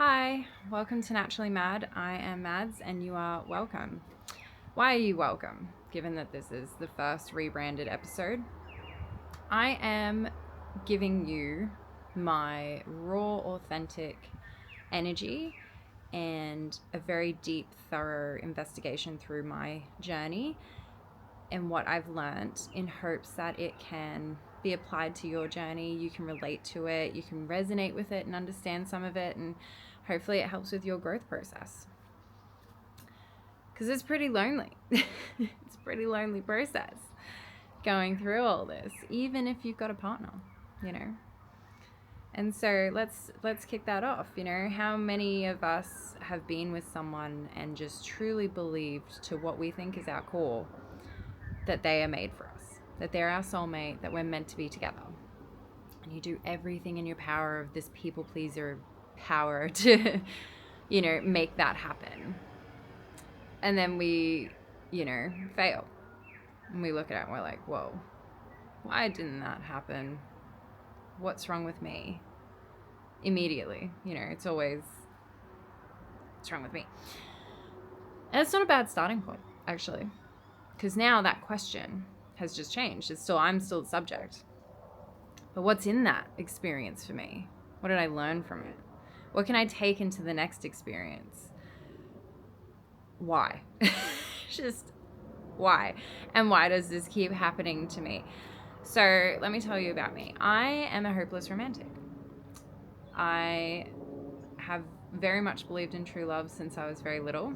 Hi, welcome to Naturally Mad. I am Mads and you are welcome. Why are you welcome, given that this is the first rebranded episode? I am giving you my raw, authentic energy and a very deep, thorough investigation through my journey and what I've learnt in hopes that it can be applied to your journey. You can relate to it, you can resonate with it and understand some of it, and hopefully it helps with your growth process. Because it's pretty lonely. It's a pretty lonely process going through all this, even if you've got a partner, you know. And so let's kick that off. How many of us have been with someone and just truly believed to what we think is our core that they are made for us, that they're our soulmate, that we're meant to be together. And you do everything in your power of this people pleaser power to, make that happen. And then we, fail. And we look at it and we're like, whoa, why didn't that happen? What's wrong with me? Immediately, it's always, what's wrong with me? And it's not a bad starting point, actually. Because now that question has just changed. I'm still the subject. But what's in that experience for me? What did I learn from it? What can I take into the next experience? Why? Just why? And why does this keep happening to me? So let me tell you about me. I am a hopeless romantic. I have very much believed in true love since I was very little.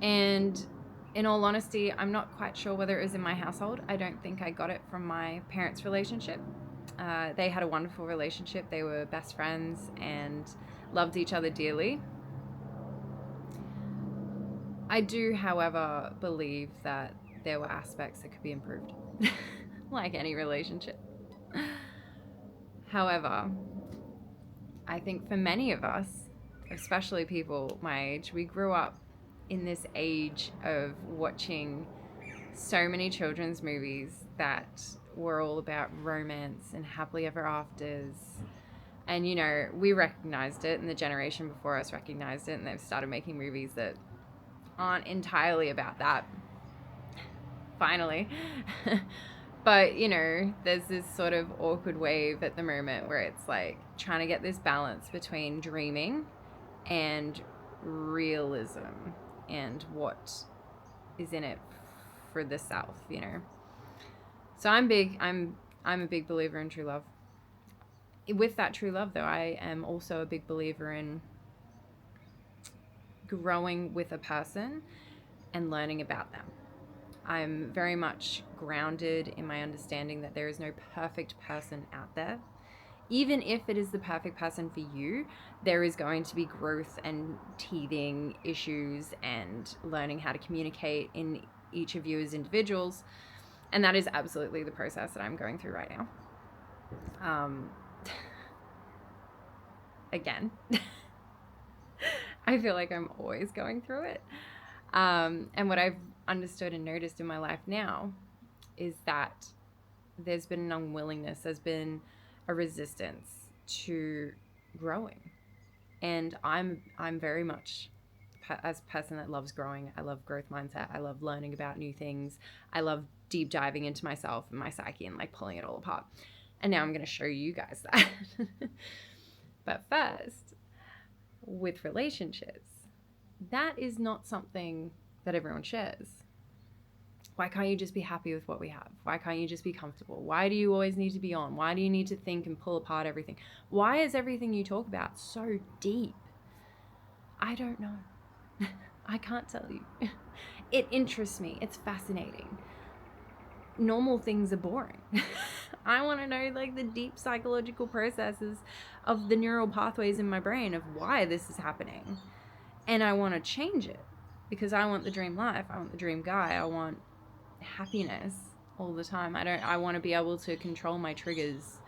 And in all honesty, I'm not quite sure whether it was in my household. I don't think I got it from my parents' relationship. They had a wonderful relationship. They were best friends and loved each other dearly. I do, however, believe that there were aspects that could be improved, like any relationship. However, I think for many of us, especially people my age, we grew up in this age of watching so many children's movies that were all about romance and happily ever afters. And, we recognized it, and the generation before us recognized it, and they've started making movies that aren't entirely about that. Finally. But, there's this sort of awkward wave at the moment where it's like trying to get this balance between dreaming and realism and what is in it for the self, So I'm a big believer in true love. With that true love, though, I am also a big believer in growing with a person and learning about them. I'm very much grounded in my understanding that there is no perfect person out there. Even if it is the perfect person for you, there is going to be growth and teething issues and learning how to communicate in each of you as individuals. And that is absolutely the process that I'm going through right now. Again, I feel like I'm always going through it. And what I've understood and noticed in my life now is that there's been an unwillingness, there's been a resistance to growing. And I'm very much as a person that loves growing. I love growth mindset. I love learning about new things. I love deep diving into myself and my psyche and like pulling it all apart. And now I'm going to show you guys that. But first, with relationships, that is not something that everyone shares. Why can't you just be happy with what we have? Why can't you just be comfortable? Why do you always need to be on? Why do you need to think and pull apart everything? Why is everything you talk about so deep? I don't know. I can't tell you. It interests me. It's fascinating. Normal things are boring. I want to know like the deep psychological processes of the neural pathways in my brain of why this is happening. And I want to change it because I want the dream life. I want the dream guy. I want happiness all the time. I want to be able to control my triggers,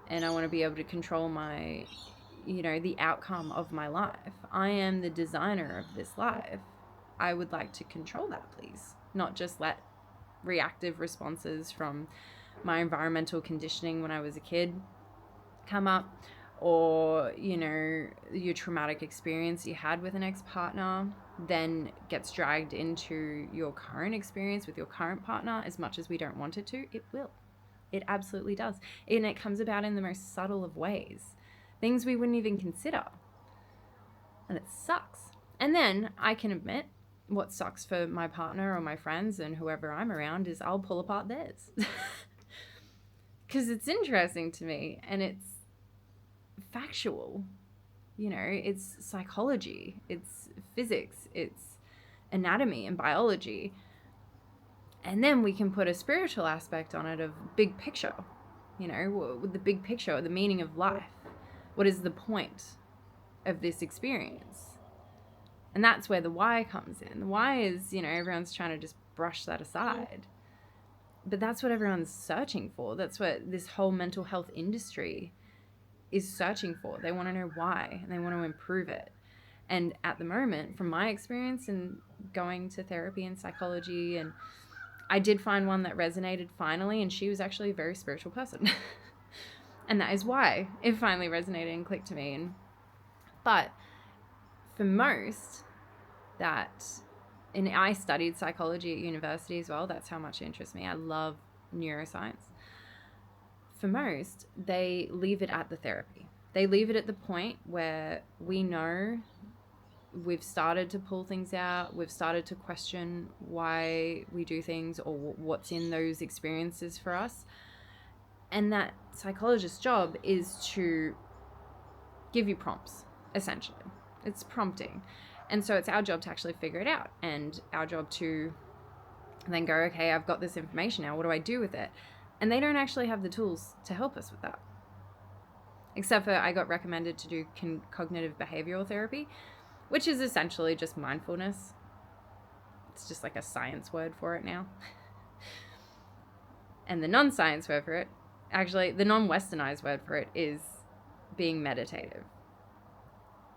and I want to be able to control my, the outcome of my life. I am the designer of this life. I would like to control that, please. Not just let reactive responses from my environmental conditioning when I was a kid come up, or, you know, your traumatic experience you had with an ex-partner then gets dragged into your current experience with your current partner, as much as we don't want it to, it will. It absolutely does. And it comes about in the most subtle of ways. Things we wouldn't even consider. And it sucks. And then I can admit what sucks for my partner or my friends and whoever I'm around is I'll pull apart theirs. Because it's interesting to me and it's factual. You know, it's psychology, it's physics, it's anatomy and biology. And then we can put a spiritual aspect on it of big picture, you know, with the big picture, the meaning of life. What is the point of this experience? And that's where the why comes in. The why is, you know, everyone's trying to just brush that aside. But that's what everyone's searching for. That's what this whole mental health industry is searching for. They want to know why and they want to improve it. And at the moment, from my experience in going to therapy and psychology, and I did find one that resonated finally, and she was actually a very spiritual person. And that is why it finally resonated and clicked to me. But for most, and I studied psychology at university as well. That's how much it interests me. I love neuroscience. For most, they leave it at the therapy. They leave it at the point where we know we've started to pull things out. We've started to question why we do things or what's in those experiences for us. And that psychologist's job is to give you prompts, essentially. It's prompting. And so it's our job to actually figure it out, and our job to then go, okay, I've got this information now. What do I do with it? And they don't actually have the tools to help us with that. Except for I got recommended to do cognitive behavioral therapy, which is essentially just mindfulness. It's just like a science word for it now. And the non-science word for it, actually the non-westernized word for it, is being meditative.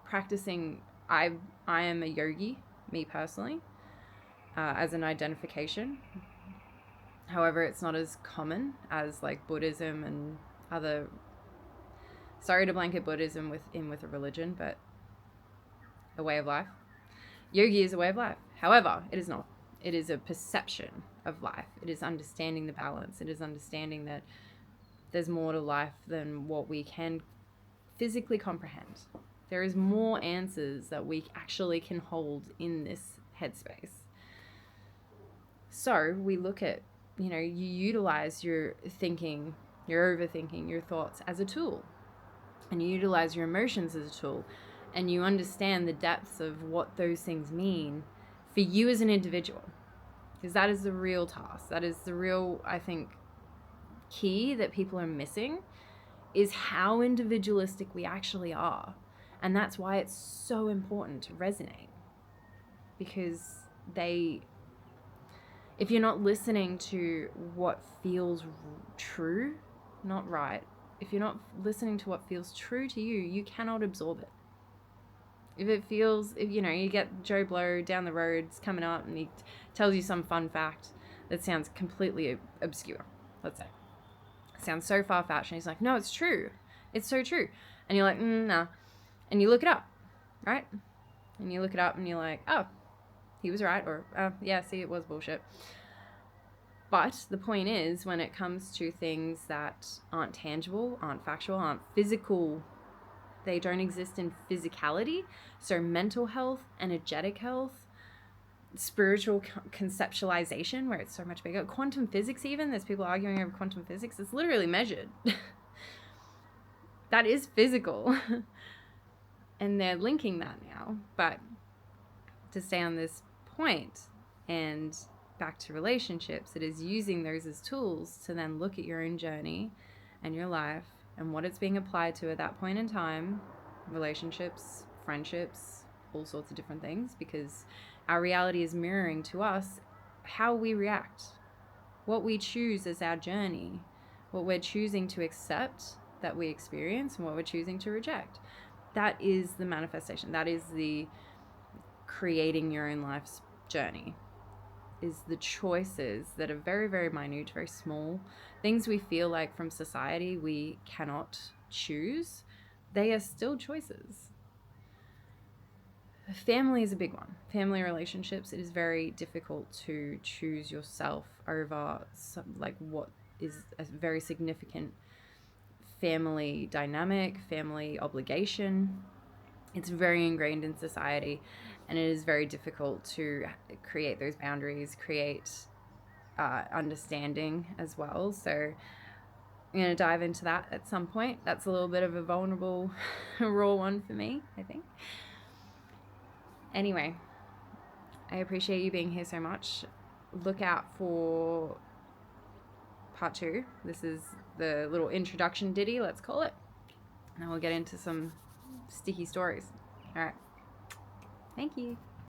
Practicing, I am a yogi, me personally, as an identification. However, it's not as common as like Buddhism and other, sorry to blanket Buddhism with a religion, but a way of life. Yogi is a way of life. However, it is not. It is a perception of life. It is understanding the balance. It is understanding that there's more to life than what we can physically comprehend. There is more answers that we actually can hold in this headspace. So we look at, you know, you utilize your thinking, your overthinking, your thoughts as a tool. And you utilize your emotions as a tool. And you understand the depths of what those things mean for you as an individual. Because that is the real task. That is the real, I think, key that people are missing, is how individualistic we actually are. And that's why it's so important to resonate. Because if you're not listening to what feels true, not right, if you're not listening to what feels true to you, you cannot absorb it. If it feels, you know, you get Joe Blow down the roads coming up and he tells you some fun fact that sounds completely obscure, let's say. It sounds so far-fetched, and he's like, no, it's true. It's so true. And you're like, nah. And you look it up, right? And you look it up and you're like, oh, he was right. Or, yeah, see, it was bullshit. But the point is, when it comes to things that aren't tangible, aren't factual, aren't physical, they don't exist in physicality. So mental health, energetic health, spiritual conceptualization, where it's so much bigger. Quantum physics even, there's people arguing over quantum physics. It's literally measured. That is physical. And they're linking that now. But to stay on this point and back to relationships, it is using those as tools to then look at your own journey and your life and what it's being applied to at that point in time, relationships, friendships, all sorts of different things, because our reality is mirroring to us how we react, what we choose as our journey, what we're choosing to accept that we experience and what we're choosing to reject. That is the manifestation. That is the creating your own life's journey, is the choices that are very, very minute, very small, things we feel like from society we cannot choose, they are still choices. Family is a big one. Family relationships, it is very difficult to choose yourself over what is a very significant family dynamic, family obligation. It's very ingrained in society, and it is very difficult to create those boundaries, create understanding as well. So I'm going to dive into that at some point. That's a little bit of a vulnerable, raw one for me, I think. Anyway, I appreciate you being here so much. Look out for part 2. This is the little introduction ditty, let's call it. And then we'll get into some sticky stories. All right. Thank you.